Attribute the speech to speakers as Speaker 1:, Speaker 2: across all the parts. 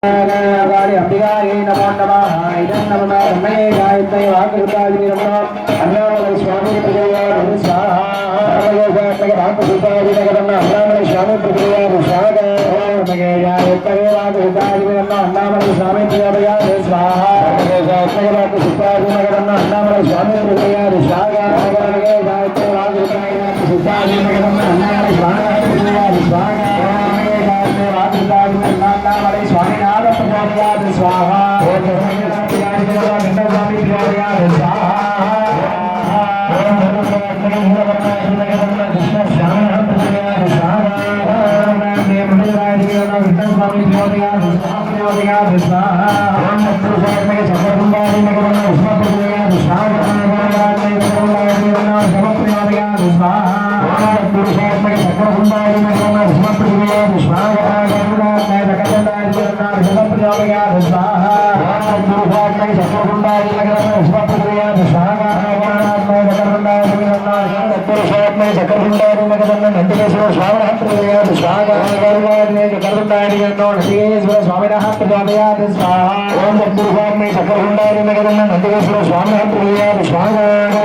Speaker 1: अंबिकायै नमो नमः इदं नमः ब्रह्मणे गायत्रै वाक्कृताय नमः अन्नामलय स्वामी प्रजयाय स्वाहा सर्वयोगात्मक वाक्कृताय नमः अन्नामलय स्वामी प्रजयाय स्वाहा नमः गायत्रै वाक्कृताय नमः अन्नामलय स्वामी प्रजयाय स्वाहा सर्वयोगात्मक वाक्कृताय नमः अन्नामलय स्वामी प्रजयाय स्वाहा नमः गायत्रै वाक्कृताय नमः अन्नामलय स्वामी प्रजयाय स्वाहा स्वामीनाथ प्रचोदयात् स्वाहा ओम स्वामी प्रचोदयात् स्वाहा ओम कृष्ण श्यामः प्रचोदयात् स्वाहा ओम स्वामी प्रचोदयात् स्वाहा ओम पुरुषात्मक सकलकुंडारी नगरं उष्मा प्रचोदयात् स्वाहा प्रचोदयात् स्वाहा ओम पुरुषात्मक सकलकुंडारी नगरं उष्मा प्रचोदयात् स्वाहा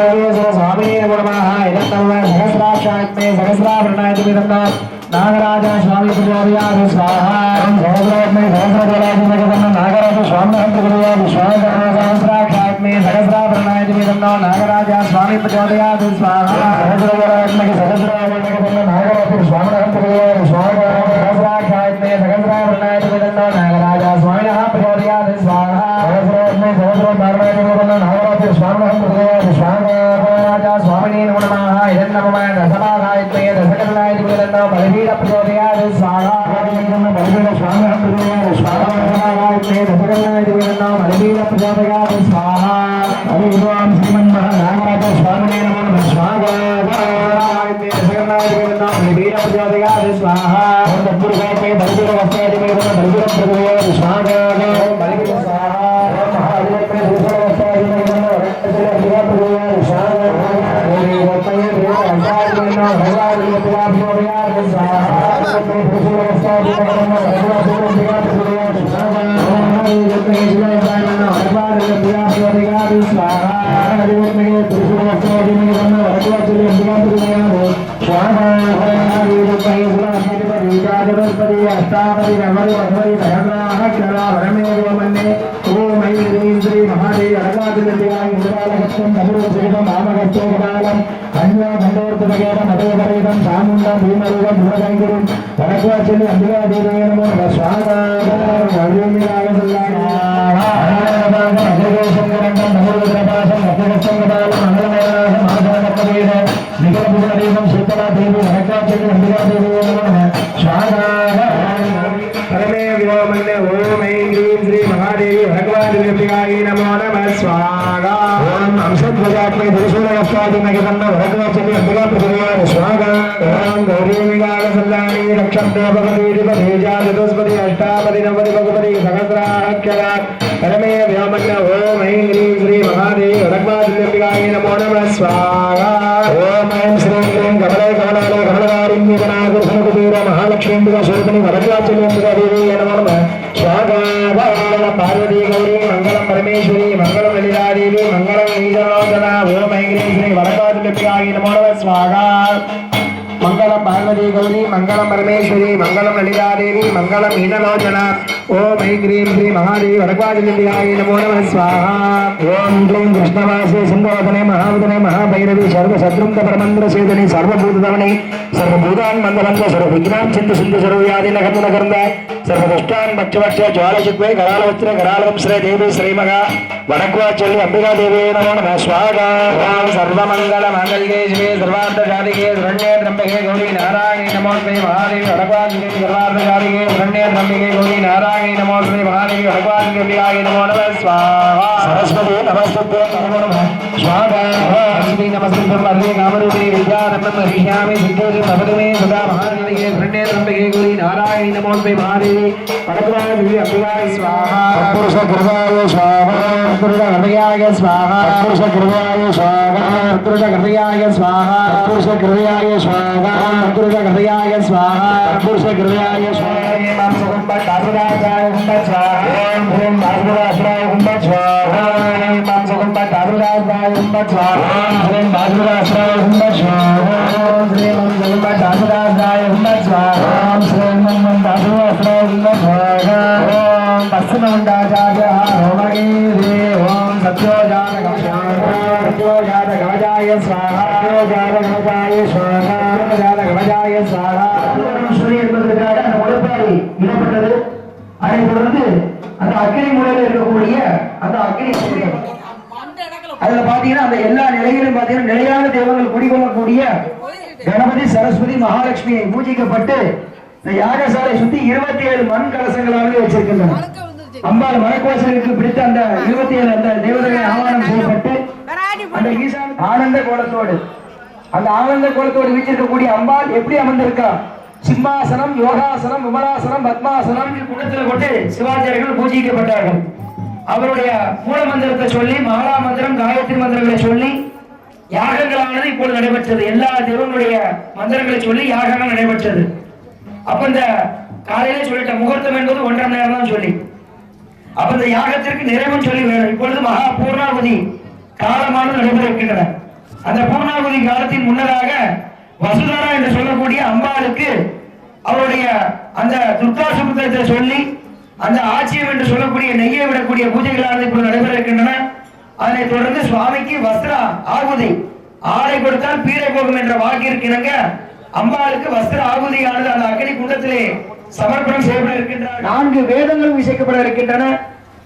Speaker 1: नागराज स्वामी प्रचोदयात् स्वाहा सहस्रात्मे सहस्रजलाधिपतिर्नो नागराज स्वामी प्रचोदयात् स्वाहा सहस्राक्षात्मे सहस्राभरणाधिपतिर्नो नागराज स्वामी प्रचोदयात् स्वाहा सहस्रजलात्मक सहस्राभरणाधिपतिर्नो नागराज स्वामी प्रचोदयात् स्वाहा सहस्राक्षात्मे सहस्राभरणाधिपतिर्नो नागराज स्वामी प्रचोदयात् स्वाहा सहस्रात्मे सहस्रभरणाधिपतिर्नो नागराज स्वामी प्रचोदयात् स्वाहा नागराज स्वामी नमः इदं नमः दशमागायत्मे दशकरणाधिपतिर्नो बलवीर प्रचोदयात् स्वाहा बलवीर स्वामी प्रचोदयात् स्वाहा नागायत्मे दशकरणाधिपतिर्नो बलवीर प्रचोदयात् स्वाहा हरिओम श्रीमन्महानागराज स्वामिने नमः स्वाहा नागायत्मे दशकरणाधिपतिर्नो बलवीर प्रचोदयात् स्वाहा तत्पुरुषात्मे बलवीर वस्त्राधिपतिर्नो बलवीर प्रचोदयात् स्वाहा बलवीर स्वाहा महादेवत्मे दूसरा वस्त्राधिपतिर्नो बलवीर प्रचोदयात् स्वाहा पार्वती गौरी मंगलम परमेश्वरी मंगलम ललिता देवी मंगलम नीललोचना ओम ऐं श्री वरदादेव्याय नमो नमः स्वाहा मंगलम पार्वती गौरी मंगलम परमेश्वरी मंगलम ललिता देवी मंगलम नीललोचना ओम ऐं श्री महादेवी वरदादेव्याय नमो नमः स्वाहा ओम क्लीं कृष्णवासे सिंहवदने महावदने महाभैरवी सर्वशत्रुंद परमंद्र सेदने सर्वभूतदवने सर्वभूतान मंगलंद सर्वविघ्नान सिंधु सिंधु सर्वव्याधि नगर्न नगर्न सर्वदुष्टान भक्षवक्ष ज्वालचित्वे करालवस्त्रे करालवं श्री देवी श्रीमगा वडक्वाचल्ली अंबिका देवी नमो नमः स्वाहा ओम सर्वमंगल मांगल्ये शिवे सर्वार्थ साधिके शरण्ये त्र्यंबके गौरी नारायणी नमोस्तुते महादेवी वडक्वाचल्ली सर्वार्थ साधिके शरण्ये त्र्यंबके गौरी नारायणी नमोस्तुते महादेवी वडक्वाचल्ली अंबिकायै नमो नमः स्वाहा सरस्वती नमस्तुते नमो नमः स्वाहा सरस्वती नमस्तुते वरदे कामरूपिणी विद्यारत्नं हरिष्यामि सिद्धोति भवतु सदा महादेवी शरण्ये त्र्यंबके गौरी नारायणी नमोस्तुते महादेवी वडक्वाचल्ली अंबिकायै स्वाहा पुरुष कृपाय स्वाहा पुरुष हृदयाय स्वाहा पुरुष कृपाय स्वाहा पुरुष हृदयाय स्वाहा पुरुष हृदयाय स्वाहा पुरुष हृदयाय स्वाहा पुरुष हृदयाय स्वाहा बासुरासुराय हुम्बत स्वाहा ह्रीं मंसकुम्बत आसुरासुराय हुम्बत स्वाहा ह्रीं बासुरासुराय हुम्बत स्वाहा श्रीं मंसकुम्बत आसुरासुराय हुम्बत स्वाहा श्रीं मंसकुम्बत आसुरासुराय हुम्बत स्वाहा ओम पश्चिममुण्डाचार्यः होमगीरे ओम सत्योजातकवचाय स्वाहा सत्योजातकवचाय स्वाहा सत्योजातकवचाय स्वाहा ஸ்ரீ என்பதற்காக அந்த முளைப்பாரி இடப்பட்டது. அதை தொடர்ந்து அந்த அக்கினி முறையில் இருக்கக்கூடிய அந்த அக்கினி அதுல பாத்தீங்கன்னா அந்த எல்லா நிலையிலும் பாத்தீங்கன்னா நிலையான தெய்வங்கள் குடிகொள்ளக்கூடிய கணபதி சரஸ்வதி மகாலட்சுமியை பூஜிக்கப்பட்டு இந்த யாகசாலை சுத்தி 27 மண் கலசங்களாகவே வச்சிருக்கின்றன. அம்பாள் மரக்கோசலுக்கு பிடித்த அந்த 27 அந்த தேவதைகளை ஆவானம் செய்யப்பட்டு அந்த ஈசான ஆனந்த கோலத்தோடு அந்த ஆனந்த கோலத்தோடு வீச்சிருக்கக்கூடிய அம்பாள் எப்படி அமர்ந்திருக்கா? சிம்மாசனம், யோகாசனம், விமலாசனம், பத்மாசனம் குணத்தில் கொண்டு சிவாச்சாரியர்கள் பூஜிக்கப்பட்டார்கள். அவருடைய மூல மந்திரத்தை சொல்லி மகளா மந்திரம் காயத்ரி மந்திரங்களை சொல்லி யாகங்களானது இப்பொழுது நடைபெற்றது. எல்லா தெய்வங்களுடைய மந்திரங்களை சொல்லி யாகங்கள் நடைபெற்றது. அப்ப இந்த காலையிலே சொல்லிட்ட முகூர்த்தம் என்பது 1.5 மணி நேரம் தான் சொல்லி அப்ப இந்த யாகத்திற்கு நிறைவும் சொல்லி வேணும். இப்பொழுது மகா பூர்ணாவதி காலமானது நடைபெற இருக்கின்றன. அந்த பூர்ணாவதி காலத்தின் முன்னதாக வசுதாரா என்று சொல்லக்கூடிய அம்பாளுக்கு அவருடைய அந்த துர்கா சுத்தத்தை சொல்லி அந்த ஆட்சியம் என்று சொல்லக்கூடிய நெய்யை விடக்கூடிய பூஜைகளானது இப்போது நடைபெற இருக்கின்றன. அதனைத் தொடர்ந்து சுவாமிக்கு வஸ்திர ஆகுதி ஆடை கொடுத்தால் பீரை போகும் என்ற வாக்கிற்கு இணங்க அம்பாளுக்கு வஸ்திர ஆகுதியானது அந்த அக்னி குண்டத்திலே சமர்ப்பணம் செய்யப்பட இருக்கின்றன. 4 வேதங்கள் விசைக்கப்பட இருக்கின்றன.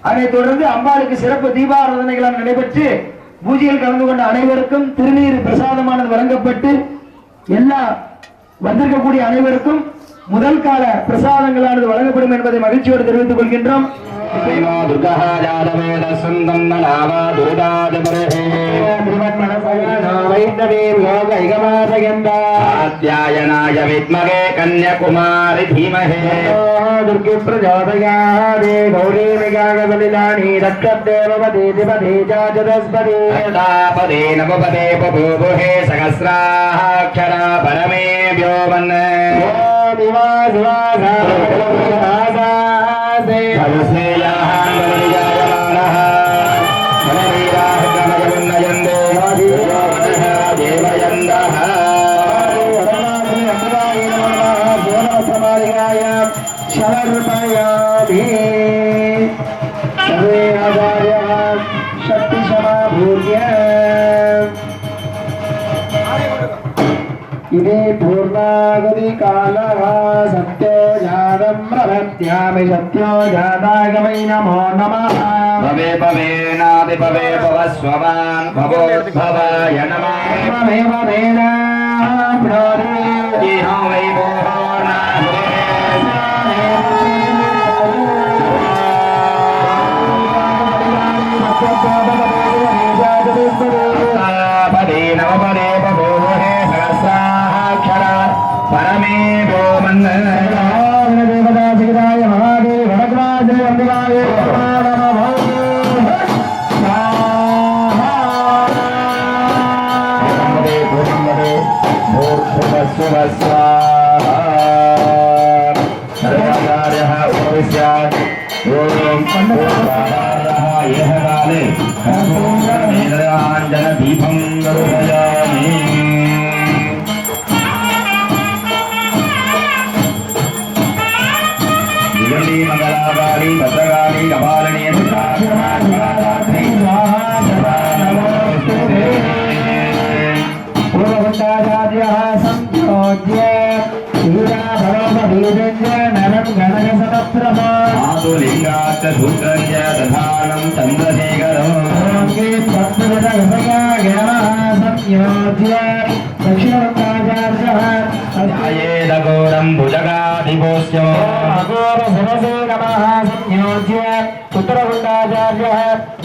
Speaker 1: அதனைத் தொடர்ந்து அம்பாளுக்கு சிறப்பு தீபாராதனைகளால் நடைபெற்று பூஜையில் கலந்து கொண்ட அனைவருக்கும் திருநீர் பிரசாதமானது வழங்கப்பட்டு எல்லா வந்திருக்கக்கூடிய அனைவருக்கும் முதல் கால பிரசாதங்களானது வழங்கப்படும் என்பதை மகிழ்ச்சியோடு தெரிவித்துக் கொள்கின்றோம்.
Speaker 2: கன்யாகுமாரி தீமஹே
Speaker 1: दुर्गे प्रचोदयादे गौरी मेघागलिलानि दक्षदेवपदे दिपदे चाचदस्पदे
Speaker 2: तापदे नवपदे बभूवुहे सहस्राक्षरा परमे व्योमन्
Speaker 1: दिवा शिवासासे
Speaker 2: भवस्नेयाहान् वरनिजायमानः मनवीराः गमगमुन्नयन्ते देवयन्दः
Speaker 1: शवर्पयामि सर्वे आचार्याः शक्तिसमाभूत्य इति पूर्णागुति कालः सत्यो जातं प्रभत्यामि सत्यो जातागमै नमो नमः
Speaker 2: भवे भवेनादि भवे भवस्ववान् भवोद्भवाय नमः
Speaker 1: भवे भवेना
Speaker 2: प्रोदेहो वै भोः पदे नवपदे बभूवुहे सहस्राक्षरा परमे व्योमन्
Speaker 1: देवता सिद्धाय महादेव वरदराज वंदनाय
Speaker 2: नमो भूमदे भूर्भुवस्वस्वाहा सर्वाचार्यः उपविश्यात् ओम भूर्भुवः यः काले कर्पूरनीलाञ्जन दीपं दर्शयामि दिगंडी मंगलाकाली भद्रकाली कपालिनी सुधारात्री स्वाहा सदा नमोस्तुते
Speaker 1: पूर्वभट्टाचार्यः संयोज्य नरं गणकसहस्रः
Speaker 2: आदुलिंगाच्च सूत्रञ्च दधानं चन्द्रशेखरम्
Speaker 1: संयोज्य दक्षिणभट्टाचार्यः
Speaker 2: ध्यायेदघोरं भुजगाधिपोष्यो
Speaker 1: अघोरसरसे नमः संयोज्य उत्तरभट्टाचार्यः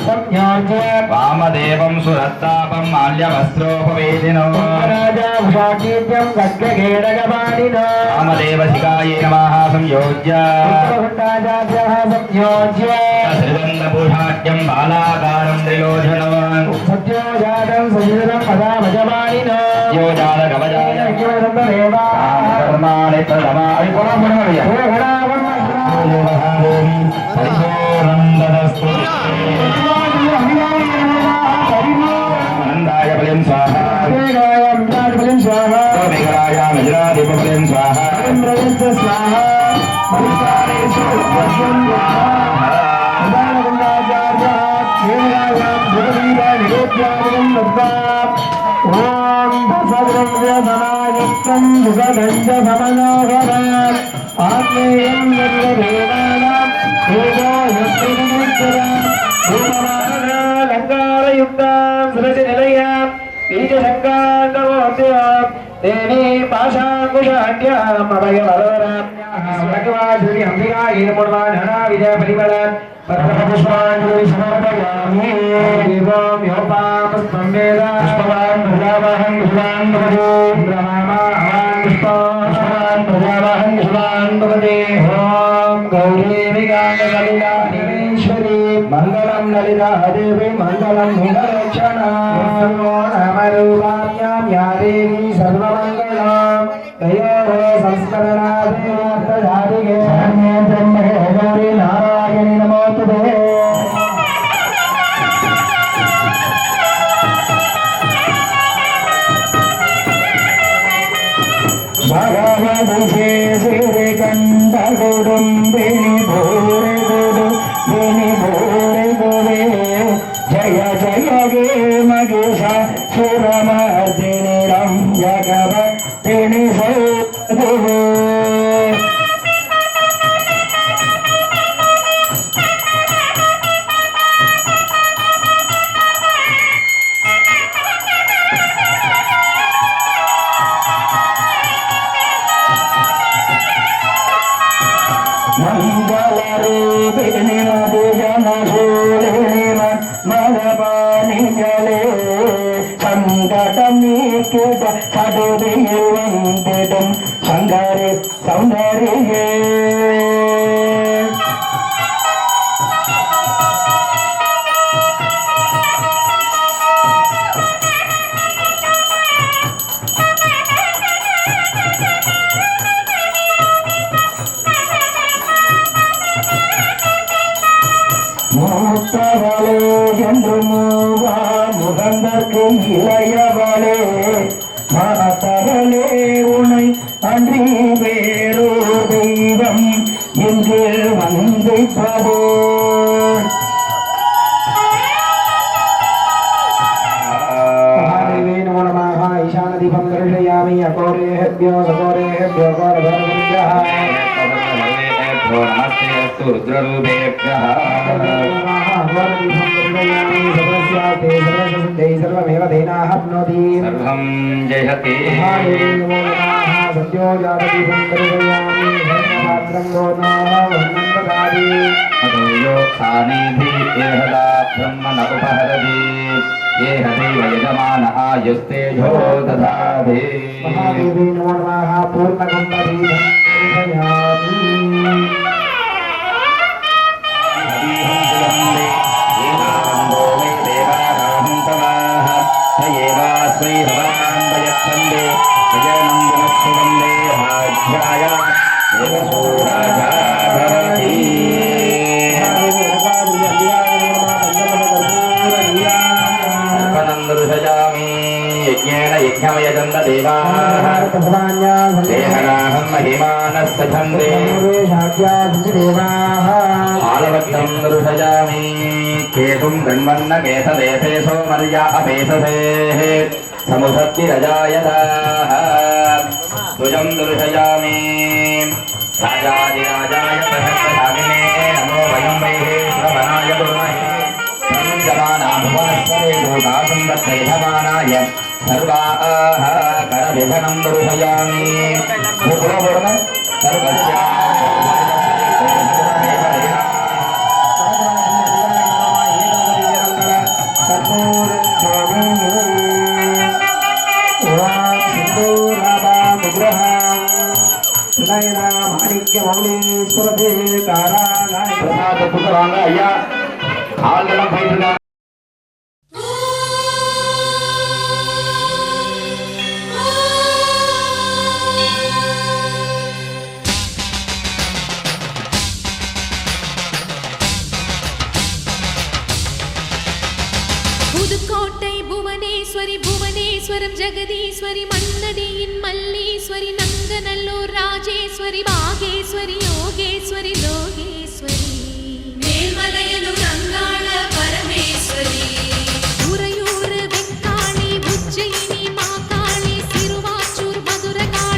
Speaker 1: संयोज्य
Speaker 2: वामदेवं सुरत्तापं माल्यवस्त्रोपवेदिनो
Speaker 1: राजा उषाकीर्त्यं खड्गखेडगपाणिनो
Speaker 2: वामदेवशिखायै नमः संयोज्य
Speaker 1: उत्तरभट्टाचार्यः संयोज्य
Speaker 2: श्रीगन्धभूषाढ्यं बालाकारं त्रिलोचनो
Speaker 1: सत्योजातं सजितं पदामजमानिनो
Speaker 2: योजातकवचाय
Speaker 1: कर्माणि प्रथमा மங்களம் சுககஞ்ச சமனோகரம் ஆத்மேயம் சர்வவேதானாம் தேஜோயஸ்திரிவிக்ரம் லங்காரயுக்தாம் சுரசி நிலையாம் பீஜசங்காந்தமோத்யாம் தேவி பாஷாங்குஷாட்யாம் அபயவரோராம் ஸ்வர்கவாசுரி அம்பிகாயை நமோ நானாவித பரிமளம் பத்மபுஷ்பாஞ்சலி சமர்ப்பயாமி தேவாம் யோபாம் புஷ்பம் வேத புஷ்பவான் பிரஜாவஹம் புஷ்பான் பவதே பிரமாமா அவான் புஷ்பான் பிரஜாவஹம் புஷ்பான் பவதே ஓம் கௌரி விகாந்த லலிதாதேவீஸ்வரி மங்களம் லலிதாதேவி மங்களம் முகலட்சணா நமரூபாயாம் யா தேவி சர்வமங்கலாம் தயோரே சம்ஸ்மரணாதே பிரஜாதிகே கௌரி நாராயணி நமோஸ்துதே भगवदुषे सिरे कंठ कुडुम्बिनि भूरे गुडे जय जय गे मगेशा सुरमर्दिनि रम्यकवत्तिनि सौदुवे मंगलरूपिणि मधुजनशूलिनि मदपानि जले संकटमीकित सदुदिवन्दितं सङ्गरे सौन्दर्ये மூத்தவளே என்று மூவா முகந்தற்கு இளையவளே மாத்தவளே உனை அன்றி வேறு தெய்வம் இங்கு வந்திப்பதே महादेवी नमो नमः ईशानदीपं दर्शयामि अघोरेभ्यो सघोरेभ्यो घोरघोरविग्रह
Speaker 2: नमस्ते अस्तु रुद्ररूपेभ्यः
Speaker 1: सर्वमेव देनाप्नोति
Speaker 2: सर्वं जयति
Speaker 1: सद्यो जातदीपं दर्शयामि पात्रं गोनावन्नन्ददाति
Speaker 2: अतो यो सानिधि एहदा ब्रह्म न उपहरति येह देव यजमान आयुस्तेजो दधाति
Speaker 1: महादेवी नमो नमः पूर्णगुण्डदीपं दर्शयामि
Speaker 2: यज्ञमयजन्त देवाः देहनाहं महिमानः सचन्दे आलवक्त्रं दर्शयामि केतुं गण्वन्न केतदेशेषो मर्या अपेशसेः समुषत्तिरजायताः तुजं दर्शयामि राजाधिराजाय प्रहस्तशालिने नमो वयं वैः श्रवणाय कुर्महे जमानाभुवनस्वरे भूतासुन्दर्धमानाय सर्वाः करविधनं दर्शयामि सर्वस्य ஐயா ஆள்களும் போயிட்டு
Speaker 3: புதுக்கோட்டை புவனேஸ்வரி புவனேஸ்வரம் ஜெகதீஸ்வரி மன்னடியின் மல்லீஸ்வரி நங்கநல்லூர் ராஜேஸ்வரி பாகேஸ்வரி யோகேஸ்வரி லோகேஸ்வரி மேல்மலையனூர் அங்காள பரமேஸ்வரி உறையூர் வெங்காளி உஜ்ஜயினி மாகாளி சிறுவாச்சூர் மதுரகாளி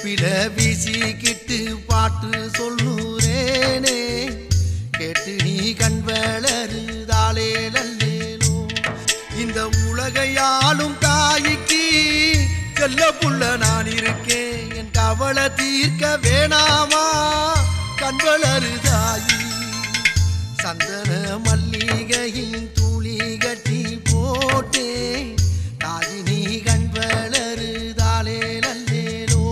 Speaker 4: வேப்பில வீசிக்கிட்டு பாட்டு சொல்லுறேனே கேட்டு நீ கண் வளருதாலே நல்லேனோ இந்த உலகையாளும் தாய்க்கு செல்ல புள்ள நான் இருக்கேன் என் கவலை தீர்க்க வேணாமா கண் வளருதாயி சந்தன மல்லிகையின் துளி கட்டி போட்டே தாயி நீ கண் வளருதாலே நல்லேனோ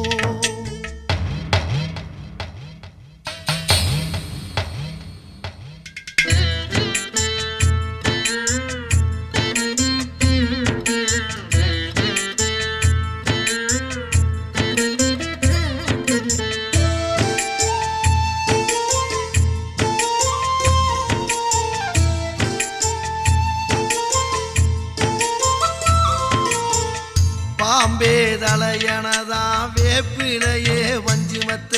Speaker 4: பாம்பே தலையனதா வேப்பிலையே வஞ்சிமத்த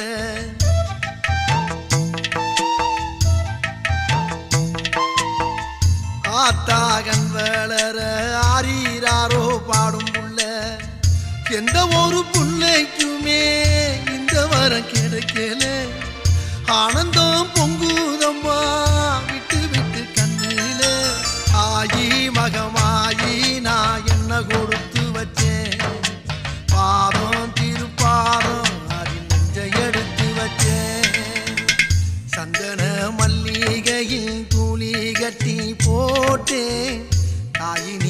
Speaker 4: ஆத்தாகன் வளர ஆரீராரோ பாடும் புள்ள எந்த ஒரு புள்ளைக்குமே இந்த வரம் கிடைக்கல ஆனந்தம் பொங்குதம்மா விட்டு விட்டு கண்ணில ஆயி மகமாயி நான் என்ன கொடுத்து வச்சேன் பாதம் திருப்பாதம் அதில் நெஞ்சை எடுத்து வச்சேன் சந்தன மல்லிகையில் துளி கட்டி போட்டேன் தாயினி